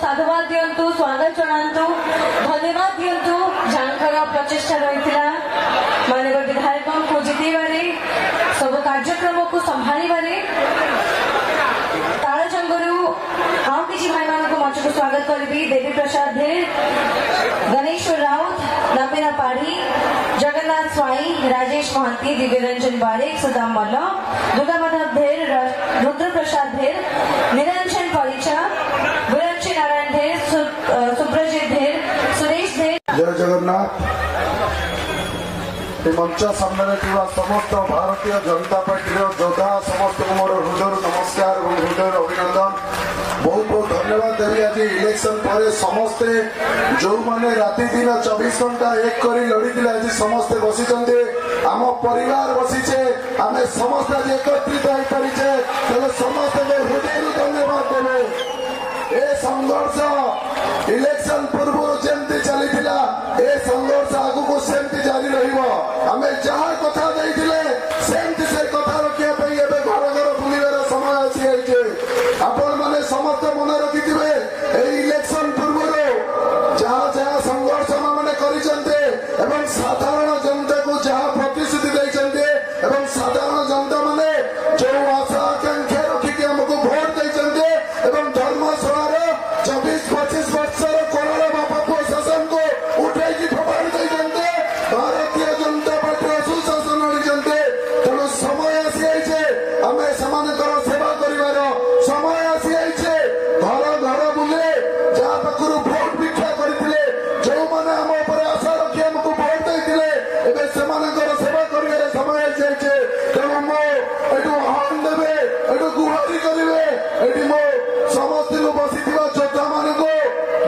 साधुवाद दियंतु स्वागत जनातु धन्यवाद दियंतु जानकर प्रचेष्टा रही मानव विधायक को जितेबारे सब कार्यक्रम को संभाळिबारे तालचंगरू आउ किसी भाई मान को मंच को स्वागत करी देवी प्रसाद धेर गणेश्वर राउत नवीना पाढ़ी जगन्नाथ स्वाई राजेश महांती दिव्यरंजन बारेक सुदाम मल्ल दुर्गा माधव धेर रुद्र प्रसाद धेर निरंजन परिचा विरंची नारायण धेर सुब्रजित धेर सुरेश धेर। जय जगन्नाथ। मंच सामने समस्त भारतीय जनता पार्टी योद्धा समस्त मोर हृदय नमस्कार और हृदय अभिनंदन बहुत बहुत धन्यवाद देवी। आज इलेक्शन पर समस्ते जो मैंने राति दिन 24 घंटा एक कर लड़ी आज समस्ते बसी आम परिवार बसीचे आम समस्त आज एकत्रित हो पारिचे समस्त हृदय धन्यवाद देवे। ए संघर्ष इलेक्शन पूर्व जमती चली ए संघर्ष आगु को सेमती जारी रही जहाँ कथा सेमती से कथा रखा घर घर बुलवार समय आसी आपण मैंने समस्त मन रखि इलेक्शन पूर्व जहाँ जहाँ संघर्ष मैंने कर साधारण जनता को जहाँ प्रतिश्रुति देते साधारण जनता मैंने जो आशा आकांक्षा रखिक आमको भोट देते धर्मशाला 24-25 वर्ष कोरोना बापा पुआ शासन को उठाई फोपाड़ी देते भारतीय जनता पार्टी सुशासन आनी तेणु समय आसी आम से सेवा कर समय आसी घर घर बुले जहाँ पाखु भोट भिक्षा करते जो मैंने आम उपर आशा रखी आमको भोट देते सेवा कर समय आसी तेणु मो हर्न देवे गुहारी करेंगे मो समस्त बसी योद्धा मान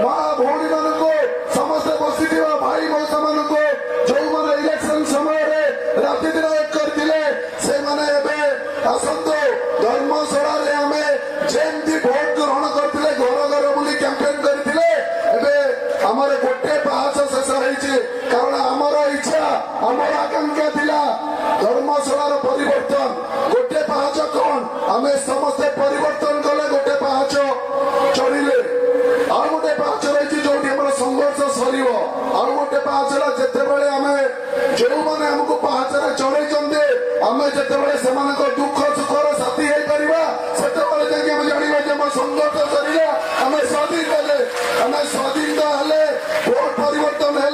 माँ भौणी मान समस्त बसी भाई मौसा मान जो मैंने इलेक्शन समय राति दिन एक करते से आसतु धर्मशाला आम जमी भोट ग्रहण करते घर घर बुली कैंपेन करते आमर गोटे पाहाच शेष हो कारण आमर इच्छा आमर आकांक्षा थिला धर्मशाला परिवर्तन गोटे पाहाच कौन आम समस्ते परिवर्तन कले गोटे पाहाच चढ़िले आउ गोटे पाहाच रही जो संघर्ष सर आउ गोटे पाहाच जिते आम जो मैंने आमको पाहाचर चढ़े आम जिते दुख सुखर साथी हो पार से जाना संघर्ष सर आम स्वाधीन हेले आम स्वाधीनता हेले भोट परिवर्तन है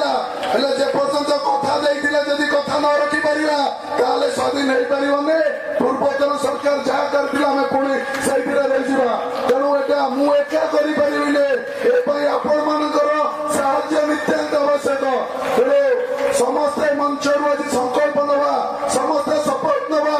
जेपर्यंत कथा देती कथा न रखी पारे स्वाधीन हो पारे पूर्वतन सरकार जहाँ कर पुणी से तेणु एटा मुझा कर आपण मानकर साहाय्य नित्याন্ত आवश्यक तेणु समस्ते मंच आज संकल्प नवा समस्ते शपथ नवा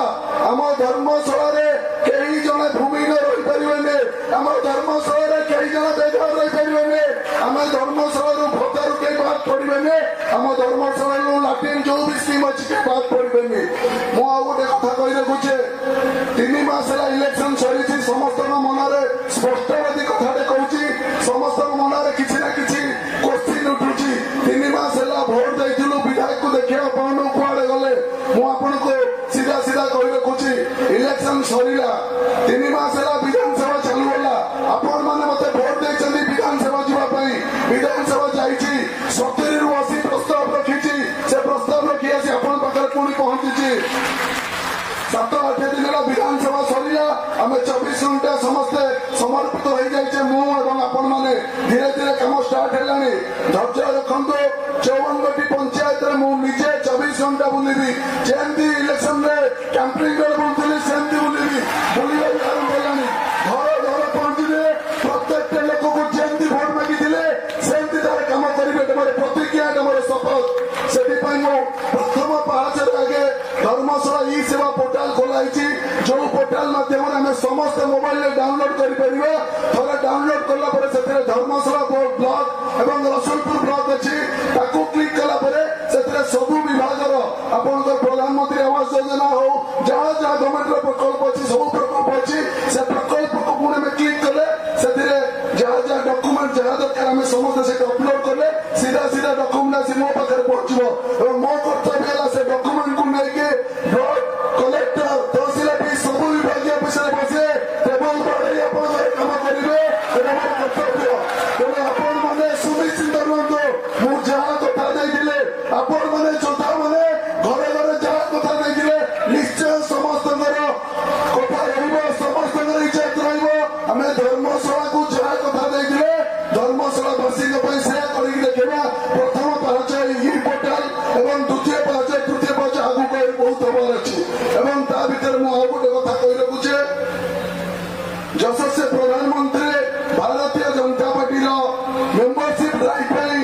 आम धर्मशाला कई जने भूमिहीन रही पारे आम धर्मशाला कई जन बेघर रही पारे आम धर्मशाला भत्तारू कई बात पड़े आम धर्मशाला लाट्रिन जो भी स्कीम अच्छी कई बात पड़े मुझे गोटे कथा कही रखुचे 3 मास इलेक्शन सरी समस्त मन स्पष्टवादी कथाटे कहूँ समस्त मन किसी ना किसी क्वेश्चन उठुची 3 मास भोट देलु विधायक को देखा पाऊन कुआड़े गले मुझे सीधा सीधा कही रखुची इलेक्शन सरला 3 मास विधानसभा चालूला आपण मैंने मत भोट देते विधानसभा जावाई विधानसभा जाइए 70-80 प्रस्ताव रखी से प्रस्ताव रखी आसी आपण पाखे पुणी पहुंची 7-8 दिन विधानसभा सरला आम 24 घंटा समस्ते समर्पित हो जाइए मुझे मैंने धीरे धीरे कम स्टार्ट है धैर्य रखु 54टी पंचायत मुझे 24 घंटा बुलि जमी इलेक्शन कैंपेनिंग बुलूली सेमती बुलि बुलवा आरंभ है घर घर पहुंचे प्रत्येक लोक को जमी भोट मागिले सेमती तार कम करेंगे प्रतिज्ञा शपथ से प्रथम पाहाच आगे धर्मशाला ई सेवा पोर्टाल खोलाई जो पोर्टाल माध्यम आम समस्त मोबाइल डाउनलोड कर डाउनलोड कला धर्मशाला ब्लॉक एवं रसुलपुर ब्लॉक अच्छी क्लिक कला सब विभाग आपण प्रधानमंत्री आवास योजना हो जहाँ जहाँ गवर्नमेंट प्रकल्प अच्छी सब प्रकल्प अच्छी से प्रकल्प को पुणे क्लिक कले जहाँ जहाँ डॉक्यूमेंट जहाँ दरकार आम समस्त अपलोड कले सीधा सीधा डॉक्यूमेंट मो पाखे पहुंचो मो कर्तव्य से डॉक्यूमेंट को लेके ब्लॉक कलेक्टर तहसील सब विभाग ऑफिस बसे टेबल बढ़े कम करेंगे କର୍ତ୍ତବ୍ୟ। ତେଣୁ ଆପଣମାନେ ସୁନିଶ୍ଚିତ ରୁହନ୍ତୁ। ମୁଁ ଯାହା କଥା ଦେଇଥିଲେ ଆପଣମାନେ ଯୋଦ୍ଧାମାନେ ଘରେ ଘରେ ଯାହା କଥା ଦେଇଥିଲେ ନିଶ୍ଚୟ ସମସ୍ତଙ୍କର କଥା ରହିବ, ସମସ୍ତଙ୍କର ଇଜ୍ଜତ ରହିବ। ଆମେ ଧର୍ମଶାଳାକୁ ଯାହା କଥା ଦେଇଥିଲେ ଧର୍ମଶାଳା ବାସୀଙ୍କ ପାଇଁ ସେୟା କରିକି ଦେଖିବା। ପ୍ରଥମ ପାହାଚ ଇ ପୋର୍ଟାଲ ଏବଂ ଦ୍ୱିତୀୟ ପାହାଚ ତୃତୀୟ ପାହାଚ ଆଗକୁ ବହୁତ ହବାର ଅଛି। ଏବଂ ତା ଭିତରେ ମୁଁ ଆଉ ଗୋଟେ କଥା କହି ରଖୁଛେ, ଯଶସ୍ୱୀ ପ୍ରଧାନମନ୍ତ୍ରୀ ଭାରତୀୟ ଜନତା ପାର୍ଟିର ମେମ୍ବରସିପ ଡ୍ରାଇଭ ପାଇଁ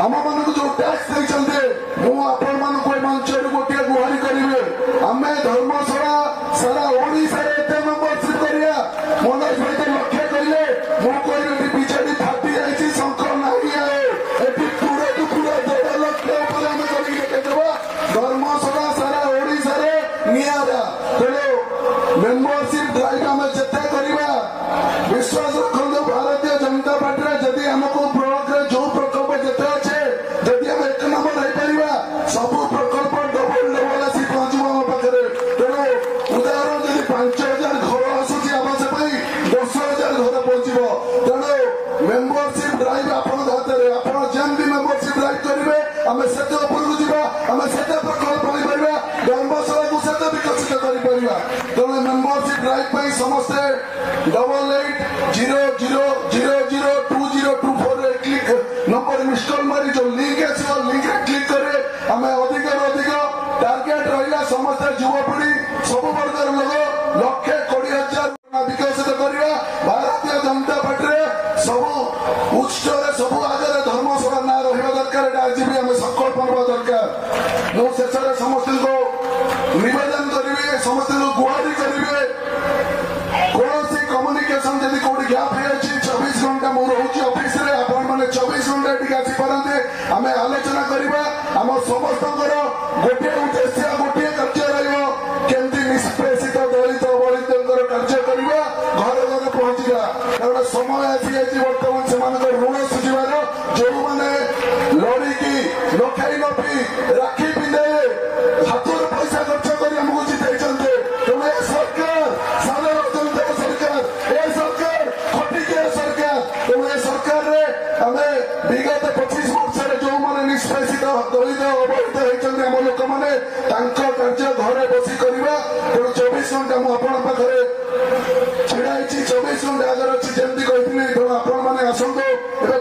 ଆମମାନଙ୍କୁ ଯୋଉ ଟ୍ୟାକ୍ସ ଦେଇଛନ୍ତି, ମୁଁ ଆପଣମାନଙ୍କୁ ଏ ମଞ୍ଚରୁ ଗୋଟିଏ ଗୁହାରି କରିବି, ଆମେ ଧର୍ମଶାଳା ସାରା ଓଡ଼ିଶାରେ ଏତେ ମେମ୍ବରସିପ କରିବା। ମନୋଜ ଭାଇ ତ ଲକ୍ଷ୍ୟ କହିଲେ, ମୁଁ କହିଲି ବିଜେଡି ଫାଟି ଯାଇଛି, ଶଙ୍ଖ ନାହିଁ ଆଉ ଏଠି ପୁରାକୁ ପୁରା 1.5 ଲକ୍ଷ ଉପରେ ଆମେ କରିକି ଦେଖେଇଦେବା। ଧର୍ମଶାଳା ସାରା ଓଡ଼ିଶାରେ ନିଆରା। ତେଣୁ ମେମ୍ବରସିପ ଡ୍ରାଇଭ ଆମେ ଯେତେ କରିବା, ବିଶ୍ୱାସ ରଖନ୍ତୁ ଭାରତୀୟ ଜନତା ପାର୍ଟିରେ ଯଦି ଆମକୁ ବ୍ଲକରେ ଯୋଉ ପ୍ରକଳ୍ପ ଯେତେ ଅଛି, ଯଦି ଆମେ 1 ନମ୍ବର ହେଇପାରିବା, ସବୁ ପ୍ରକଳ୍ପ ଡବଲ ଆସି ପହଞ୍ଚିବ ଆମ ପାଖରେ। ତେଣୁ ଉଦାହରଣ ଯଦି 5,000 ଘର ଆସୁଛି ଆବାସ ପାଇଁ, 10,000 ଘର ପହଞ୍ଚିବ। ତେଣୁ ମେମ୍ବରସିପ ଡ୍ରାଇଭ ଆପଣଙ୍କ ହାତରେ। ଆପଣ ଯେମିତି ମେମ୍ବରସିପ ଡ୍ରାଇଭ କରିବେ ଆମେ ସେତେ ଉପରକୁ ଯିବା, ଆମେ ସେତେ ପ୍ରକଳ୍ପ ହେଇପାରିବା, ଧର୍ମଶାଳାକୁ ସେତେ ବିକଶିତ କରିପାରିବା। ତେଣୁ ମେମ୍ବରସିପ ଡ୍ରାଇଭ ପାଇଁ ସମସ୍ତେ 8800002024 ନମ୍ବର ମିସ୍ କଲ୍ ମାରି ଯୋଉ ଲିଙ୍କ ଆସିବ ଲିଙ୍କରେ କ୍ଲିକ କରି ଆମେ ଅଧିକରୁ ଅଧିକ ଟାର୍ଗେଟ ରହିଲା ସମସ୍ତେ ଯୁବପିଢି ସବୁ ବର୍ଗର ଲୋକ 1,20,000 ବିକଶିତ କରିବା। ଭାରତୀୟ ଜନତା ପାର୍ଟିରେ ସବୁ ଉତ୍ସରେ ସବୁ ଆଗରେ ଧର୍ମଶାଳା ନାଁ ରହିବା ଦରକାର। ଏଟା ଆଜି ବି ଆମେ ସଂକଳ୍ପ ନେବା ଦରକାର। ମୁଁ ଶେଷରେ ସମସ୍ତଙ୍କୁ ନିବେଦନ କରିବି, ସମସ୍ତଙ୍କୁ ଗୁହାରି କରିବେ, କୌଣସି କମ୍ୟୁନିକେସନ ଯଦି କୋଉଠି ଗ୍ୟାପ ହେଇଯାଇଛି, 24 ଘଣ୍ଟା ମୁଁ ରହୁଛି ଅଫିସରେ, ଆପଣମାନେ 24 ଘଣ୍ଟା ଏଠିକି ଆସିପାରନ୍ତି, ଆମେ ଆଲୋଚନା କରିବା। ଆମ ସମସ୍ତଙ୍କର ଗୋଟିଏ ଉଦ୍ଦେଶ୍ୟ, ଗୋଟିଏ କାର୍ଯ୍ୟ ରହିବ, କେମିତି ନିଷ୍ପେଷିତ ଦଳିତ ବଳିତଙ୍କର କାର୍ଯ୍ୟ କରିବା, ଘରେ ଘରେ ପହଞ୍ଚିବା। କାରଣ ସମୟ ଆସିଯାଇଛି ବର୍ତ୍ତମାନ ସେମାନଙ୍କର ଋଣ ସୁଝିବାର। ଯୋଉମାନେ ଲଢିକି ନଖାଇ ନ ପିଇ ରାକ୍ଷୀ ପିନ୍ଧେଇ ହାତରୁ ପଇସା ଖର୍ଚ୍ଚ କରି ଆମକୁ ଜିତେଇଛନ୍ତି। ତେଣୁ ଏ ସରକାର ସାଧାରଣ ଜନତାର ସରକାର, ଏ ସରକାର ଖଟିକିଆ ସରକାର। ତେଣୁ ଏ ସରକାରରେ ଆମେ ବିଗତ 25 ବର୍ଷରେ ଯୋଉମାନେ ନିଷ୍ପେଷିତ ଦଳିତ ଅବହେଳିତ ହେଇଛନ୍ତି ଆମ ଲୋକମାନେ, ତାଙ୍କ କାର୍ଯ୍ୟ ଘରେ ବସି କରିବା। ତେଣୁ 24 ଘଣ୍ଟା ମୁଁ ଆପଣଙ୍କ ପାଖରେ ଛିଡା ହେଇଛି, 24 ଘଣ୍ଟା ଆଗରେ ଅଛି ଯେମିତି କହିଥିଲି। ତେଣୁ ଆପଣମାନେ ଆସନ୍ତୁ। ଏବେ